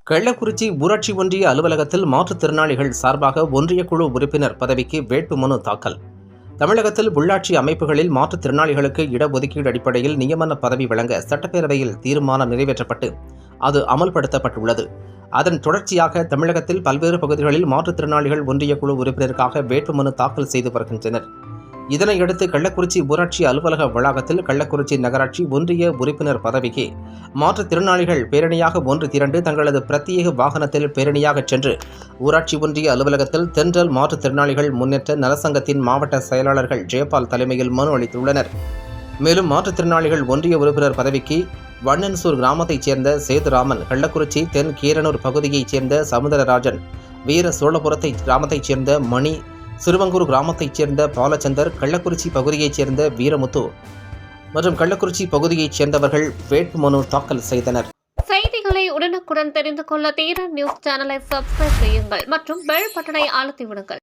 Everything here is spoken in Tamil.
கள்ளக்குறிச்சி ஊராட்சி ஒன்றிய அலுவலகத்தில் மாற்றுத்திறனாளிகள் சார்பாக ஒன்றிய குழு உறுப்பினர் பதவிக்கு வேட்புமனு தாக்கல். தமிழகத்தில் உள்ளாட்சி அமைப்புகளில் மாற்றுத்திறனாளிகளுக்கு இடஒதுக்கீடு அடிப்படையில் நியமன பதவி வழங்க சட்டப்பேரவையில் தீர்மானம் நிறைவேற்றப்பட்டு அது அமல்படுத்தப்பட்டுள்ளது. அதன் தொடர்ச்சியாக தமிழகத்தில் பல்வேறு பகுதிகளில் மாற்றுத்திறனாளிகள் ஒன்றிய குழு உறுப்பினருக்காக வேட்புமனு தாக்கல் செய்து வருகின்றனர். இதனையடுத்து கள்ளக்குறிச்சி ஊராட்சி அலுவலக வளாகத்தில் கள்ளக்குறிச்சி நகராட்சி ஒன்றிய உறுப்பினர் பதவிக்கு மாற்றுத்திறனாளிகள் பேரணியாக ஒன்று திரண்டு தங்களது பிரத்யேக வாகனத்தில் பேரணியாக சென்று ஊராட்சி ஒன்றிய அலுவலகத்தில் தென்றல் மாற்றுத்திறனாளிகள் முன்னேற்ற நலசங்கத்தின் மாவட்ட செயலாளர்கள் ஜெயபால் தலைமையில் மனு அளித்துள்ளனர். மேலும் மாற்றுத்திறனாளிகள் ஒன்றிய உறுப்பினர் பதவிக்கு வண்ணன்சூர் கிராமத்தைச் சேர்ந்த சேதுராமன், கள்ளக்குறிச்சி தென் கீரனூர் பகுதியைச் சேர்ந்த சமுதரராஜன், வீர சோழபுரத்தை கிராமத்தைச் சேர்ந்த மணி, சிறுவங்கூர் கிராமத்தைச் சேர்ந்த பாலச்சந்தர், கள்ளக்குறிச்சி பகுதியைச் சேர்ந்த வீரமுத்து மற்றும் கள்ளக்குறிச்சி பகுதியைச் சேர்ந்தவர்கள் வேட்புமனு தாக்கல் செய்தனர். செய்திகளை உடனுக்குடன் தெரிந்து கொள்ள தீரன் நியூஸ் சேனலை சப்ஸ்கிரைப் செய்யுங்கள் மற்றும் பெல் பட்டனை அழுத்தி விடுங்கள்.